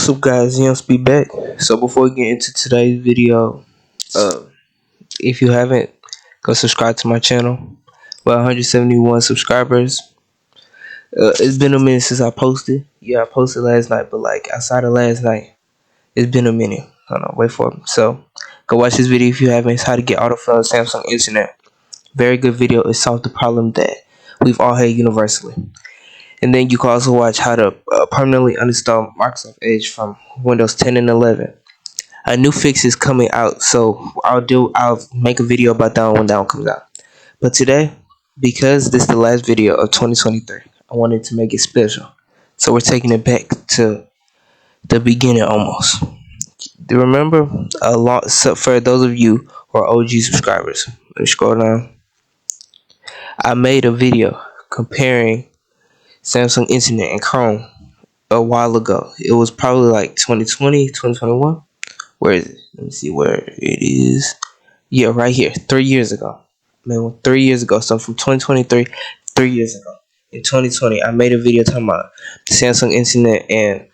What's up, guys? Be back. So before we get into today's video, uh, if you haven't, go subscribe to my channel. Well, 171 subscribers. It's been a minute since I posted. Yeah, I posted last night, but like outside of last night, it's been a minute. Hold on, wait for it. So go watch this video if you haven't. It's how to get autofill on Samsung Internet. Very good video. It solved the problem that we've all had universally. And then you can also watch how to permanently uninstall Microsoft Edge from Windows 10 and 11. A new fix is coming out, so I'll make a video about that when that one comes out. But today, because this is the last video of 2023, I wanted to make it special. So we're taking it back to the beginning almost. Do you remember a lot? So for those of you who are OG subscribers, let me scroll down. I made a video comparing Samsung Internet and Chrome a while ago. It was probably like 2020, 2021. Where is it? Let me see where it is. Yeah, right here. 3 years ago. Man, 3 years ago. So from 2023, 3 years ago. In 2020, I made a video talking about Samsung Internet and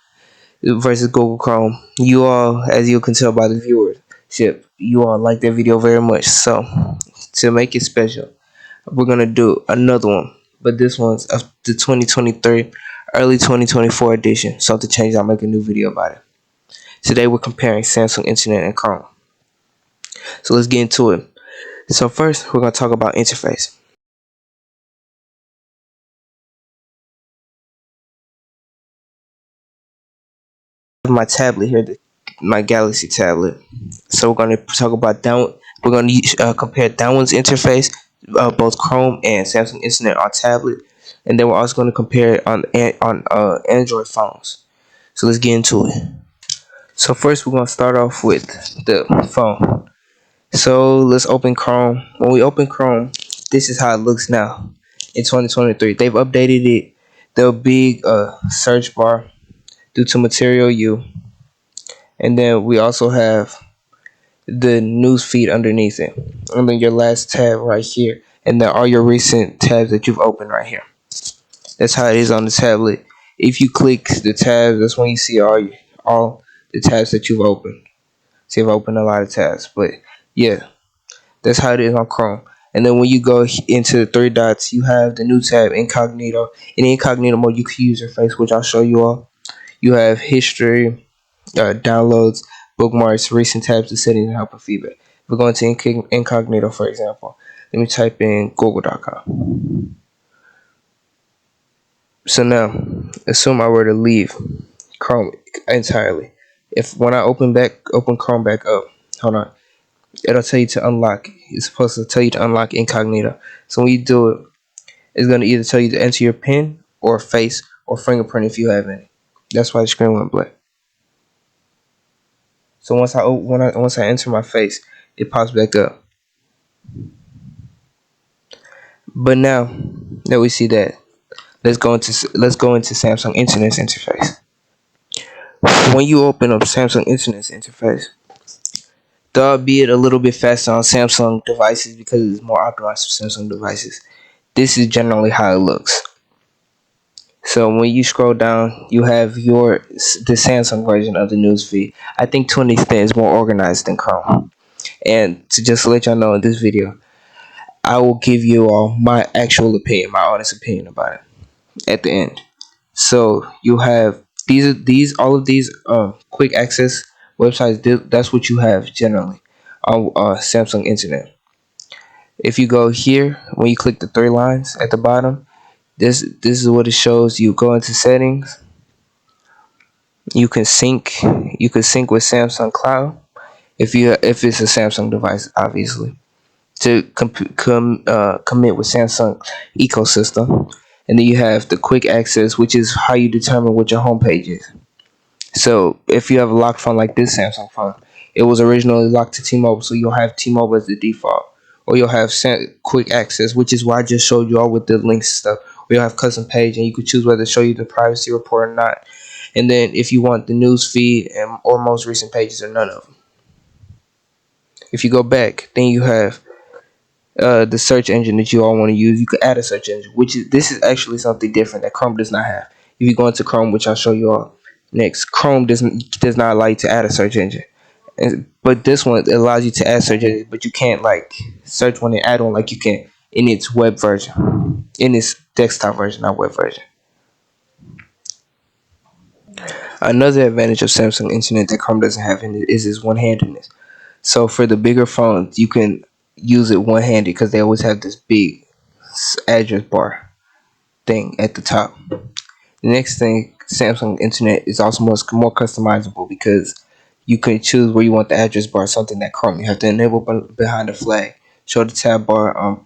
versus Google Chrome. You all, as you can tell by the viewership, you all like that video very much. So to make it special, we're gonna do another one. But this one's of the 2023, early 2024 edition. So to change, I'll make a new video about it. Today we're comparing Samsung Internet and Chrome. So let's get into it. So first, we're going to talk about interface. My tablet here, my Galaxy tablet. So we're going to talk about that. We're going to compare that one's interface, both Chrome and Samsung Internet on tablet, and then we're also going to compare it on Android phones. So let's get into it. So first, we're going to start off with the phone. So let's open Chrome. When we open Chrome, this is how it looks now in 2023. They've updated it. The big search bar due to Material U, and then we also have the news feed underneath it, and then your last tab right here, and then all your recent tabs that you've opened right here. That's how it is on the tablet. If you click the tab, that's when you see all the tabs that you've opened. See, I've opened a lot of tabs, but yeah, that's how it is on Chrome. And then when you go into the three dots, you have the new tab, Incognito. In Incognito mode, you can use your face, which I'll show you all. You have history, downloads, bookmarks, recent tabs, the settings, and help and feedback. If we're going to Incognito, for example, let me type in google.com. So now, assume I were to leave Chrome entirely. When I open Chrome back up, hold on, it'll tell you to unlock. It's supposed to tell you to unlock Incognito. So when you do it, it's going to either tell you to enter your PIN or face or fingerprint if you have any. That's why the screen went black. So once I enter my face, it pops back up. But now that we see that, let's go into Samsung Internet's interface. When you open up Samsung Internet's interface, albeit a little bit faster on Samsung devices because it's more optimized for Samsung devices, this is generally how it looks. So when you scroll down, you have the Samsung version of the newsfeed. I think to an extent is more organized than Chrome. And to just let y'all know, in this video, I will give you all my actual opinion, my honest opinion about it at the end. So you have all of these quick access websites. That's what you have generally on Samsung Internet. If you go here, when you click the three lines at the bottom, this is what it shows. You go into settings. You can sync with Samsung Cloud if it's a Samsung device, obviously, to commit with Samsung ecosystem. And then you have the quick access, which is how you determine what your homepage is. So if you have a locked phone like this Samsung phone, it was originally locked to T-Mobile, so you'll have T-Mobile as the default. Or you'll have quick access, which is why I just showed you all with the links and stuff. Or you'll have custom page, and you could choose whether to show you the privacy report or not. And then if you want the news feed or most recent pages or none of them. If you go back, then you have the search engine that you all want to use. You could add a search engine, this is actually something different that Chrome does not have. If you go into Chrome, which I'll show you all, Next, Chrome does not allow you to add a search engine. But this one allows you to add search engines, but you can't like search one and add one like you can in its web version, in its desktop version, not web version. Another advantage of Samsung Internet that Chrome doesn't have in it is its one-handedness. So for the bigger phones, you can use it one-handed because they always have this big address bar thing at the top. The next thing, Samsung Internet is also more customizable because you can choose where you want the address bar, something that Chrome you have to enable behind the flag. Show the tab bar on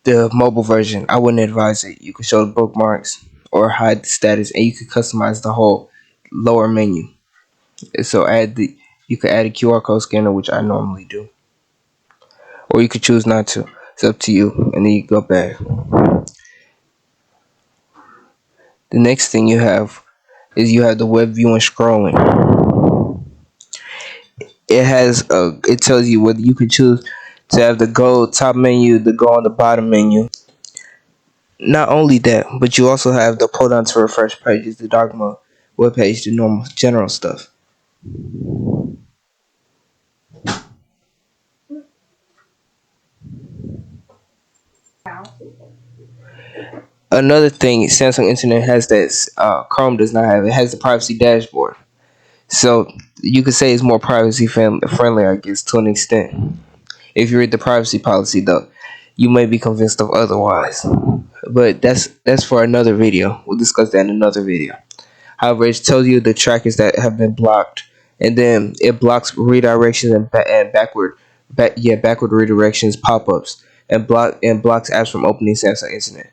the mobile version. I wouldn't advise it. You can show the bookmarks or hide the status, and you can customize the whole lower menu. So you could add a QR code scanner, which I normally do, or you could choose not to. It's up to you, and then you go back. The next thing you have is you have the web view and scrolling. It tells you whether you can choose to have the go top menu, the go on the bottom menu. Not only that, but you also have the pull down to refresh pages, the dark mode, web page, the normal general stuff. Another thing Samsung Internet has that Chrome does not have, it has the privacy dashboard. So you could say it's more privacy friendly, I guess, to an extent. If you read the privacy policy, though, you may be convinced of otherwise. But that's for another video. We'll discuss that in another video. However, it tells you the trackers that have been blocked, and then it blocks redirections and backward redirections, pop-ups, and blocks apps from opening Samsung Internet.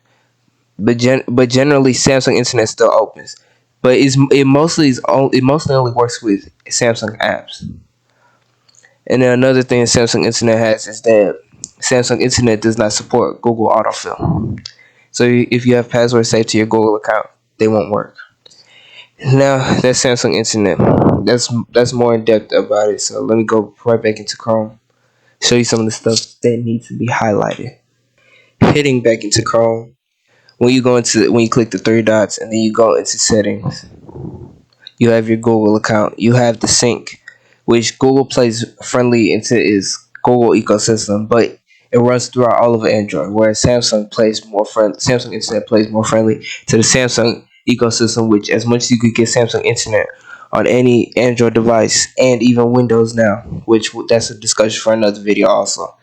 But generally, Samsung Internet still opens, but it mostly only works with Samsung apps. And then another thing Samsung Internet has is that Samsung Internet does not support Google autofill. So if you have passwords saved to your Google account, they won't work. Now that's Samsung Internet. That's more in depth about it. So let me go right back into Chrome. Show you some of the stuff that needs to be highlighted. Hitting back into Chrome. When you click the three dots and then you go into settings, you have your Google account. You have the sync, which Google plays friendly into its Google ecosystem, but it runs throughout all of Android. Whereas Samsung Internet plays more friendly to the Samsung ecosystem, which as much as you could get Samsung Internet on any Android device and even Windows now, which that's a discussion for another video also.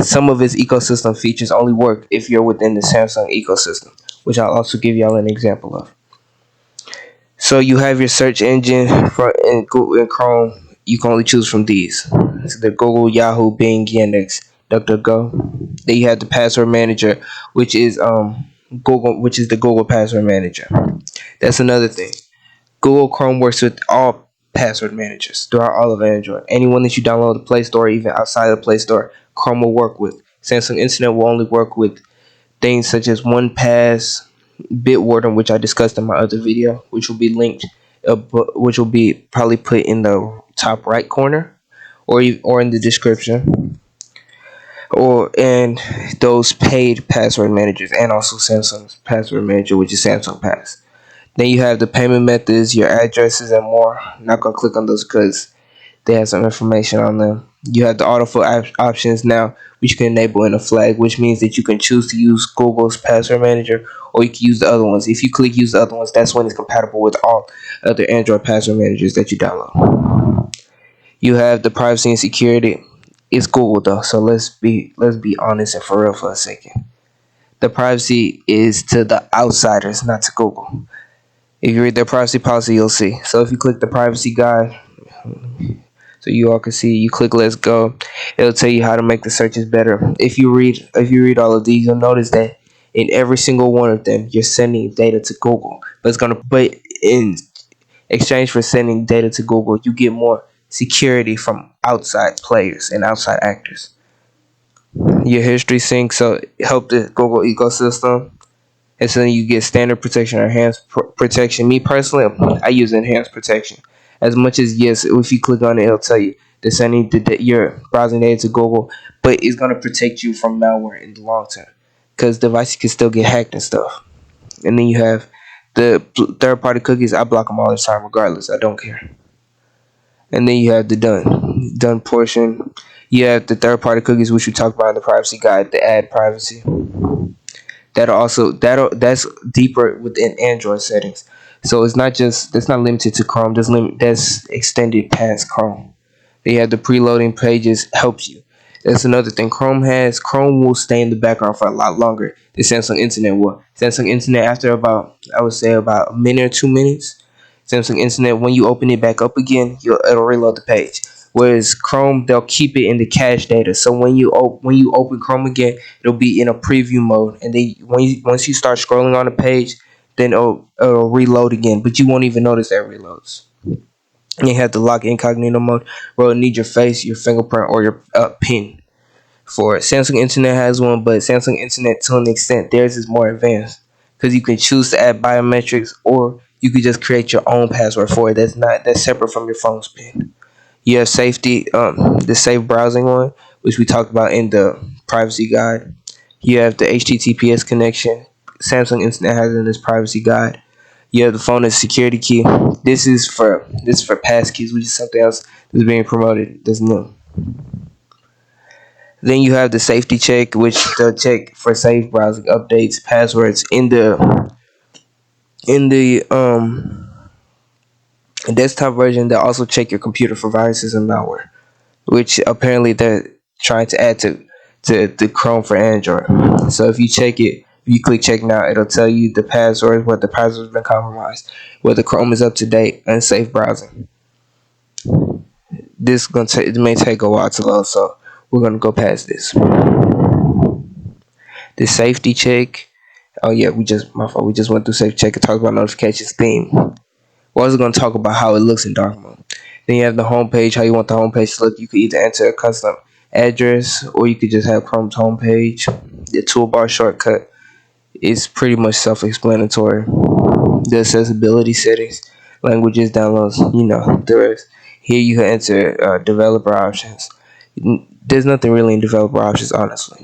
Some of its ecosystem features only work if you're within the Samsung ecosystem, which I'll also give y'all an example of. So you have your search engine in Google and Chrome. You can only choose from these: so the Google, Yahoo, Bing, Yandex, DuckDuckGo. Then you have the password manager, which is the Google Password Manager. That's another thing. Google Chrome works with all password managers throughout all of Android. Anyone that you download the Play Store, even outside of the Play Store, Chrome will work with. Samsung Internet will only work with things such as OnePass, Bitwarden, which I discussed in my other video, which will be linked, which will be probably put in the top right corner, or in the description, or and those paid password managers, and also Samsung's password manager, which is Samsung Pass. Then you have the payment methods, your addresses, and more. I'm not gonna click on those because they have some information on them. You have the autofill options now, which you can enable in a flag, which means that you can choose to use Google's password manager, or you can use the other ones. If you click use the other ones, that's when it's compatible with all other Android password managers that you download. You have the privacy and security. It's Google though, so let's be honest and for real for a second. The privacy is to the outsiders, not to Google. If you read their privacy policy, you'll see. So if you click the privacy guide, so you all can see, you click let's go, it'll tell you how to make the searches better. If you read all of these, you'll notice that in every single one of them you're sending data to Google, but in exchange for sending data to Google, you get more security from outside players and outside actors. Your history sync, so help the Google ecosystem. And so you get standard protection or enhanced protection. Me personally, I use enhanced protection. As much as, yes, if you click on it, it'll tell you they're sending your browsing data to Google, but it's going to protect you from malware in the long term because devices can still get hacked and stuff. And then you have The third-party cookies, I block them all the time regardless. I don't care. And then you have the done portion. You have the third-party cookies, which we talked about in the privacy guide, the add privacy. That's deeper within Android settings. So that's not limited to Chrome. That's extended past Chrome. They have the preloading pages helps you. That's another thing Chrome will stay in the background for a lot longer than Samsung Internet will. Samsung Internet, after about, I would say, about a minute or 2 minutes, Samsung Internet, when you open it back up again, it'll reload the page. Whereas Chrome, they'll keep it in the cache data. So when you open Chrome again, it'll be in a preview mode, and then once you start scrolling on the page, then it'll reload again. But you won't even notice that it reloads. You have the lock incognito mode, where it'll need your face, your fingerprint, or your PIN. For Samsung Internet has one, but Samsung Internet, to an extent, theirs is more advanced because you can choose to add biometrics, or you could just create your own password for it. That's separate from your phone's PIN. You have safety, the safe browsing one, which we talked about in the privacy guide. You have the HTTPS connection. Samsung Internet has it in this privacy guide. You have the phone as security key. This is for passkeys, which is something else that's being promoted. That's new. Then you have the safety check, which they'll check for safe browsing updates, passwords in the desktop version. They'll also check your computer for viruses and malware, which apparently they're trying to add to the Chrome for Android. So if you click check now, it'll tell you the password, whether the password's been compromised, whether Chrome is up to date, and safe browsing. It may take a while to load, so we're gonna go past this. The safety check. Oh yeah, we just went through safety check and talked about notifications theme. We're also gonna talk about how it looks in dark mode. Then you have the home page, how you want the home page to look. You could either enter a custom address, or you could just have Chrome's home page. The toolbar shortcut is pretty much self-explanatory. The accessibility settings, languages, downloads, the rest. Here you can enter developer options. There's nothing really in developer options, honestly.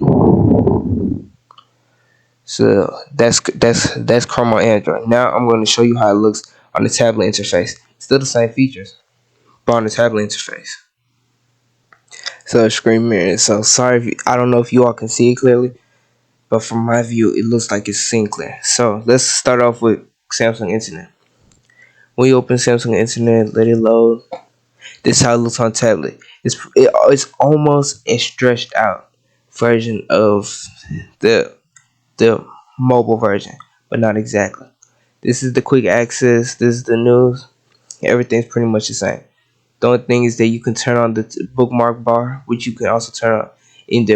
So that's Chrome on Android. Now I'm going to show you how it looks on the tablet interface. Still the same features, but on the tablet interface. So screen mirror. So sorry, I don't know if you all can see it clearly, but from my view, it looks like it's seen clear. So let's start off with Samsung Internet. When you open Samsung Internet, let it load. This is how it looks on tablet. It's almost a stretched out version of the mobile version, but not exactly. This is the quick access. This is the news. Everything's pretty much the same. The only thing is that you can turn on the bookmark bar, which you can also turn on in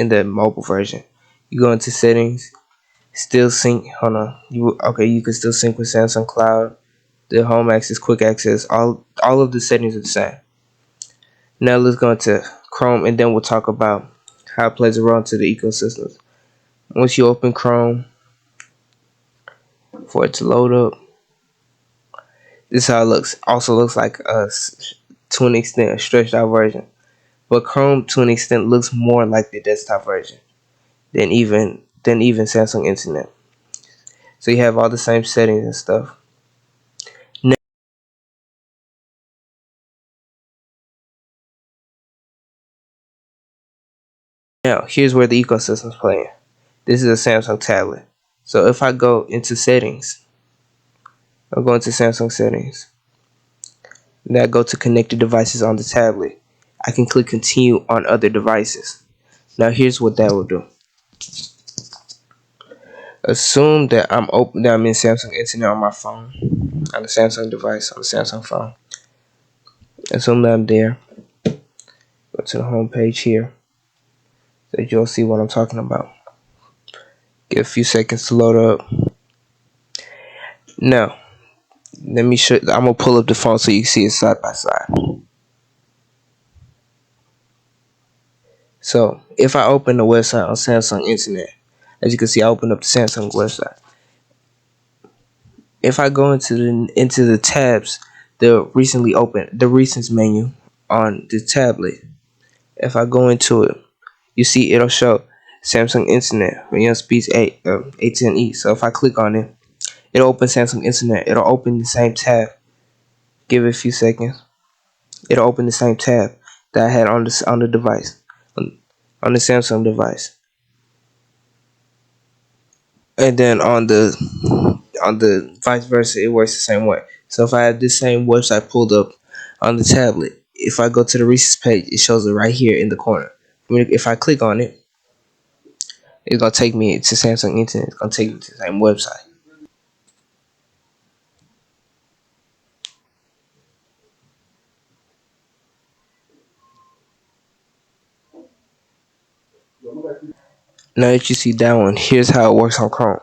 the mobile version. You go into settings, still sync. Hold on. You can still sync with Samsung Cloud. The home access, quick access, all of the settings are the same. Now let's go into Chrome, and then we'll talk about how it plays a role into the ecosystem. Once you open Chrome, for it to load up, this is how it looks. Also looks like to an extent, a stretched out version. But Chrome, to an extent, looks more like the desktop version than even Samsung Internet. So you have all the same settings and stuff. Now, here's where the ecosystem's playing. This is a Samsung tablet. So if I go into settings, I'll go into Samsung settings. Then I go to connected devices on the tablet. I can click continue on other devices. Now here's what that will do. Assume that I'm in Samsung Internet on my phone, on the Samsung device, on the Samsung phone. Assume that I'm there. Go to the home page here, so you'll see what I'm talking about. Give a few seconds to load up. Now, let me show. I'm gonna pull up the phone so you can see it side by side. So if I open the website on Samsung Internet, as you can see, I opened up the Samsung website. If I go into the tabs, the recents menu on the tablet. If I go into it, you see it'll show Samsung Internet, speeds 810E. So if I click on it, It'll open Samsung Internet. It'll open the same tab. Give it a few seconds. It'll open the same tab that I had on the device, on the Samsung device. And then on the vice versa, it works the same way. So if I have this same website pulled up on the tablet, if I go to the recent page, it shows it right here in the corner. If I click on it, it's gonna take me to Samsung Internet. It's gonna take me to the same website. Now that you see that one, here's how it works on Chrome.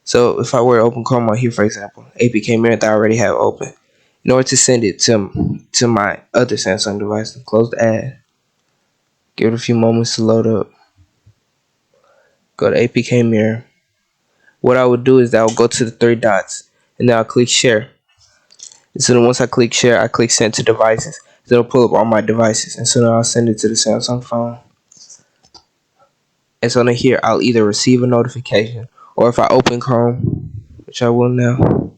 So if I were to open Chrome on here, for example, APK Mirror that I already have open, in order to send it to my other Samsung device, close the ad, give it a few moments to load up, go to APK Mirror. What I would do is that I'll go to the three dots, and then I'll click Share. And so then once I click Share, I click Send to Devices. So it'll pull up all my devices, and so then I'll send it to the Samsung phone. And so then here, I'll either receive a notification, or if I open Chrome, which I will now,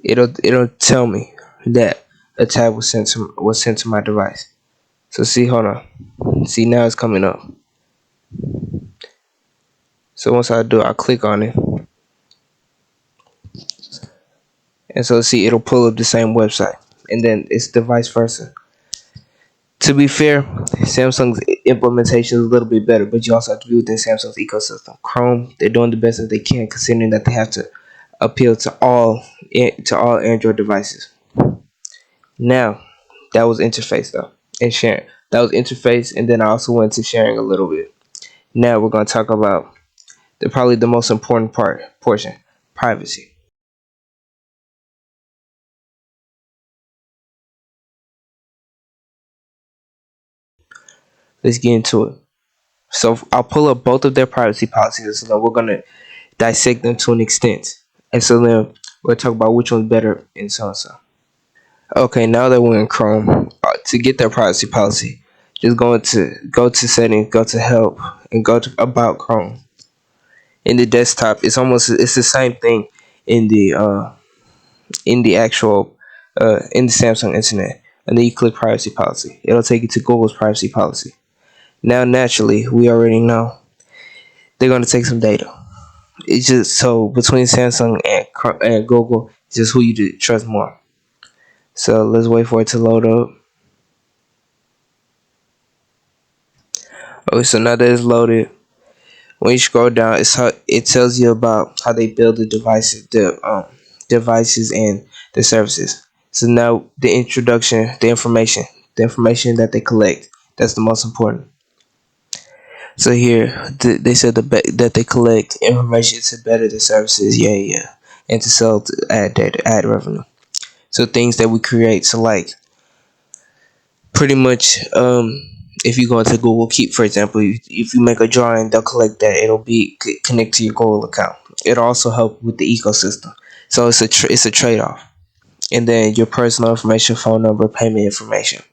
it'll tell me that a tab was sent to my device. So see, hold on. See, now it's coming up. So once I do, I'll click on it. And so see, it'll pull up the same website. And then it's the vice versa. To be fair, Samsung's implementation is a little bit better, but you also have to be within Samsung's ecosystem. Chrome, they're doing the best that they can, considering that they have to appeal to all Android devices. Now, that was interface though, and sharing. That was interface, and then I also went to sharing a little bit. Now we're going to talk about probably the most important portion, privacy. Let's get into it. So I'll pull up both of their privacy policies, and then we're going to dissect them to an extent. And so then we'll talk about which one's better and so and so. Okay, now that we're in Chrome, to get their privacy policy, just go to settings, go to help, and go to about Chrome. In the desktop, it's the same thing in the actual in the Samsung Internet, and then you click privacy policy. It'll take you to Google's privacy policy. Now, naturally, we already know they're going to take some data. It's just so between Samsung and Google, it's just who you trust more. So let's wait for it to load up. Okay, so now that it's loaded, when you scroll down, it tells you about how they build the devices and the services. So now the introduction, the information that they collect, that's the most important. So here they said that they collect information to better the services, and to sell ad data, ad revenue. So things that we create, so like pretty much if you go into Google Keep, for example, if you make a drawing, they'll collect that. It'll be connect to your Google account. It'll also help with the ecosystem. So it's a trade off. And then your personal information, phone number, payment information,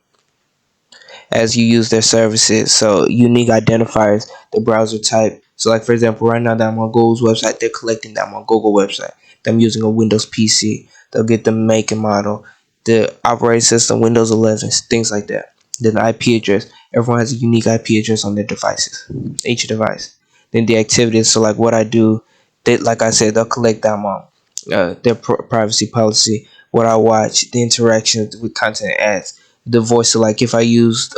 as you use their services. So unique identifiers, the browser type. So like for example, right now that I'm on Google's website, they're collecting that I'm on Google website. I'm using a Windows PC. They'll get the make and model, the operating system, Windows 11, things like that. Then the IP address. Everyone has a unique IP address on their devices, each device. Then the activities. So like what I do, like I said, they'll collect that amount. Their privacy policy, what I watch, the interactions with content ads, the voice. So like if I used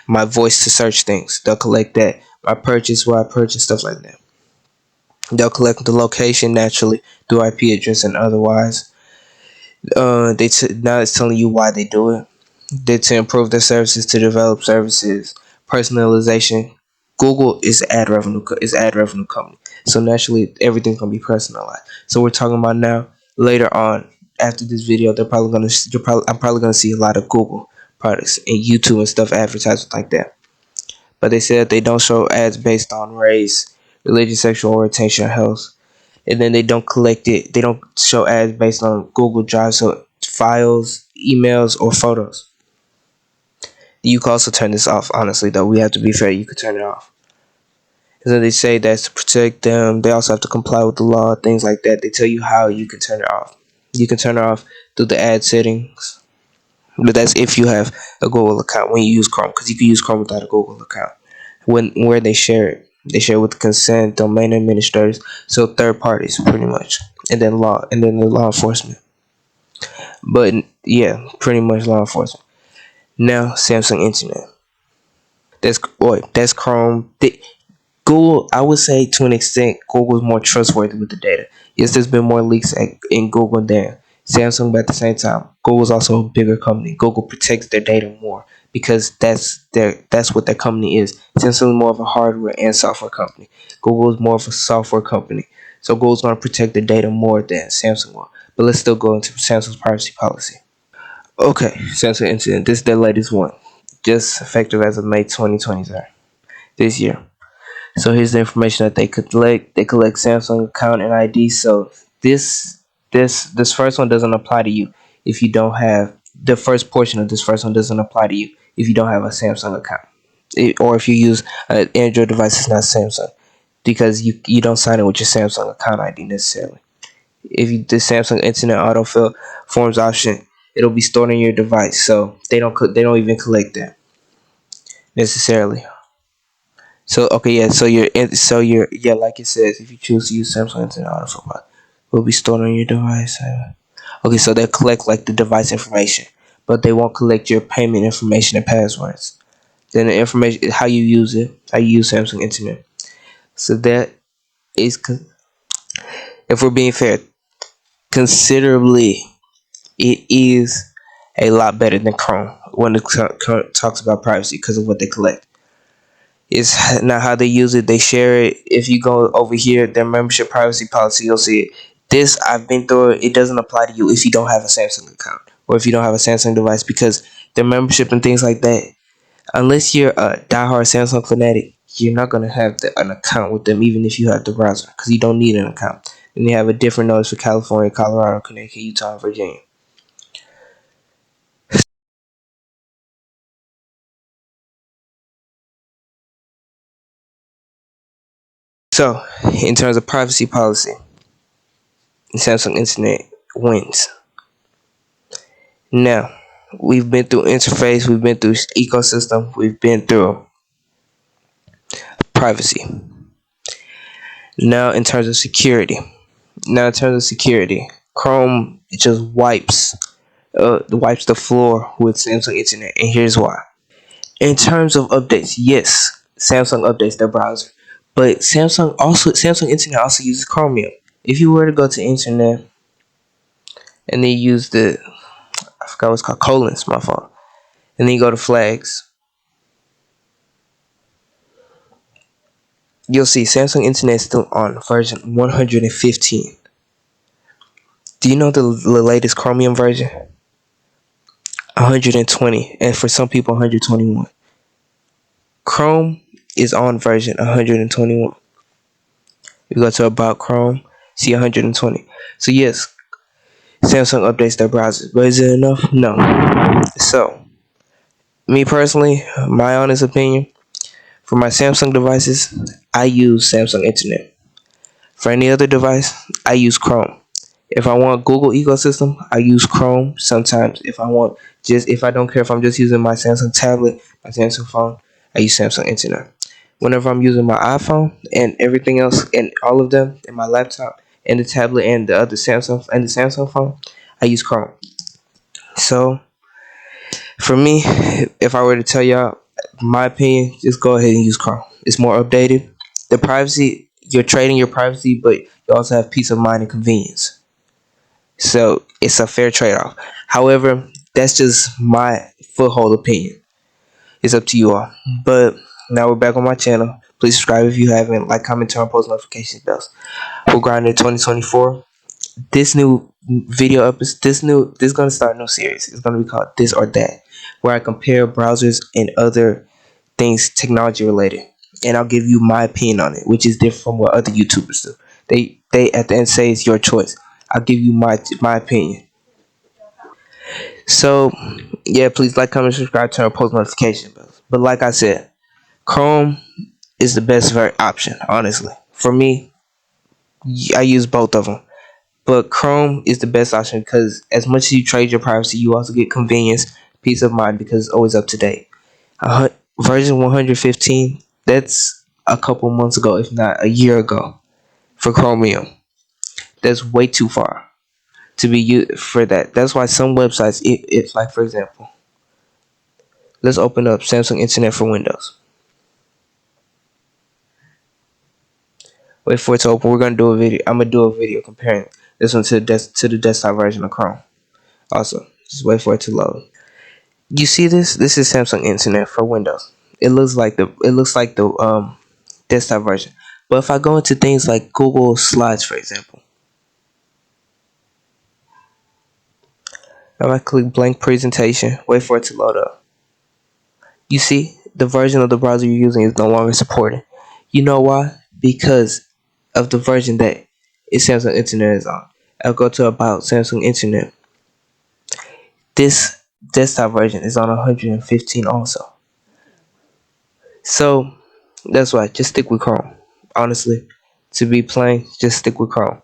my voice to search things, they'll collect that. My purchase, where I purchase, stuff like that. They'll collect the location naturally through IP address and otherwise. Now it's telling you why they do it. They to improve their services, to develop services, personalization. Google is ad revenue company, so naturally everything's gonna be personalized. So we're talking about now. Later on, after this video, I'm probably gonna see a lot of Google products and YouTube and stuff advertised like that. But they said they don't show ads based on race, religion, sexual orientation, or health. And then they don't collect it. They don't show ads based on Google Drive, so files, emails, or photos. You can also turn this off. Honestly, though, we have to be fair. You could turn it off. So they say that's to protect them. They also have to comply with the law, things like that. They tell you how you can turn it off. You can turn it off through the ad settings, but that's if you have a Google account when you use Chrome, because you can use Chrome without a Google account. Where they share it with consent, domain administrators, so third parties pretty much, and then the law enforcement. But yeah, pretty much law enforcement. Now Samsung Internet. That's Chrome. Google, I would say to an extent, Google's more trustworthy with the data. Yes, there's been more leaks in Google than Samsung, but at the same time, Google's also a bigger company. Google protects their data more because that's what their company is. Samsung is more of a hardware and software company. Google is more of a software company. So Google's going to protect their data more than Samsung will. But let's still go into Samsung's privacy policy. Okay, Samsung Internet. This is their latest one. Just effective as of May 2020, this year. So here's the information that they collect. They collect Samsung account and ID. So this first one doesn't apply to you if you don't have the first portion of this first one doesn't apply to you if you don't have a Samsung account. Or if you use an Android device that's not Samsung, because you don't sign it with your Samsung account ID necessarily. If you the Samsung Internet autofill forms option, it'll be stored in your device, so they don't even collect that necessarily. So okay, yeah. So you're like it says, if you choose to use Samsung Internet Autofill, will be stored on your device. Okay, so they collect like the device information, but they won't collect your payment information and passwords. Then the information, how you use it, how you use Samsung Internet. So that is, if we're being fair, considerably, it is a lot better than Chrome when it talks about privacy because of what they collect. It's not how they use it. They share it. If you go over here, their membership privacy policy, you'll see it. This, I've been through it. It doesn't apply to you if you don't have a Samsung account or if you don't have a Samsung device, because their membership and things like that, unless you're a diehard Samsung fanatic, you're not going to have an account with them even if you have the browser, because you don't need an account. And they have a different notice for California, Colorado, Connecticut, Utah, and Virginia. So, in terms of privacy policy, Samsung Internet wins. Now, we've been through interface, we've been through ecosystem, we've been through privacy. Now, in terms of security, Chrome just wipes the floor with Samsung Internet, and here's why. In terms of updates, yes, Samsung updates their browser, but Samsung Internet also uses Chromium. If you were to go to Internet and then use I forgot what's called, colons, my fault, and then you go to flags, you'll see Samsung Internet is still on version 115. Do you know the latest Chromium version? 120, and for some people 121. Chrome is on version 121. You go to about Chrome, see 120. So yes, Samsung updates their browsers, but is it enough? No. So, me personally, my honest opinion, for my Samsung devices, I use Samsung Internet. For any other device, I use Chrome. If I want Google ecosystem, I use Chrome sometimes. If I don't care if I'm just using my Samsung tablet, my Samsung phone, I use Samsung Internet. Whenever I'm using my iPhone and everything else and all of them, and my laptop and the tablet and the Samsung phone, I use Chrome. So for me, if I were to tell y'all my opinion, just go ahead and use Chrome. It's more updated. The privacy, you're trading your privacy, but you also have peace of mind and convenience. So it's a fair trade off. However, that's just my foothold opinion. It's up to you all. But now we're back on my channel. Please subscribe if you haven't. Like, comment, turn on post notification bells. We're grinding 2024. This new video episode, this is gonna start a new series. It's gonna be called This or That, where I compare browsers and other things technology related, and I'll give you my opinion on it, which is different from what other YouTubers do. They at the end say it's your choice. I'll give you my opinion. So yeah, please like, comment, subscribe, turn on post notification bells. But like I said, Chrome is the best option, honestly. For me, I use both of them. But Chrome is the best option because as much as you trade your privacy, you also get convenience, peace of mind because it's always up to date. Version 115, that's a couple months ago, if not a year ago, for Chromium. That's way too far to be used for that. That's why some websites, if like for example, let's open up Samsung Internet for Windows. Wait for it to open. We're gonna do a video. I'm gonna do a video comparing this one to the desktop version of Chrome. Also, just wait for it to load. You see this? This is Samsung Internet for Windows. It looks like the desktop version. But if I go into things like Google Slides, for example, if I click blank presentation, wait for it to load up. You see, the version of the browser you're using is no longer supported. You know why? Because of the version that Samsung Internet is on. I'll go to About Samsung Internet. This desktop version is on 115 also. So that's why just stick with Chrome. Honestly, to be plain, just stick with Chrome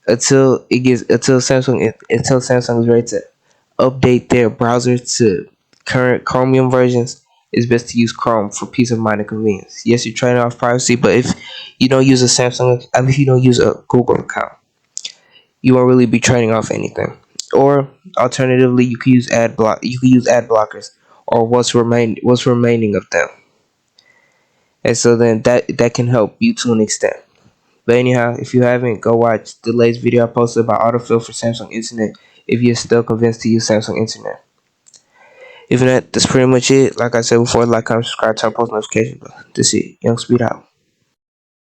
until Samsung is ready to update their browser to current Chromium versions. It's best to use Chrome for peace of mind and convenience. Yes, you're trading off privacy, but if you don't use a Samsung, if you don't use a Google account, you won't really be trading off anything. Or alternatively, you can use ad blockers, or what's remaining of them. And so then that can help you to an extent. But anyhow, if you haven't, go watch the latest video I posted about autofill for Samsung Internet if you're still convinced to use Samsung Internet. If not, that's pretty much it. Like I said before, like, comment, subscribe, turn post notifications bell. That's it. Young Speed out.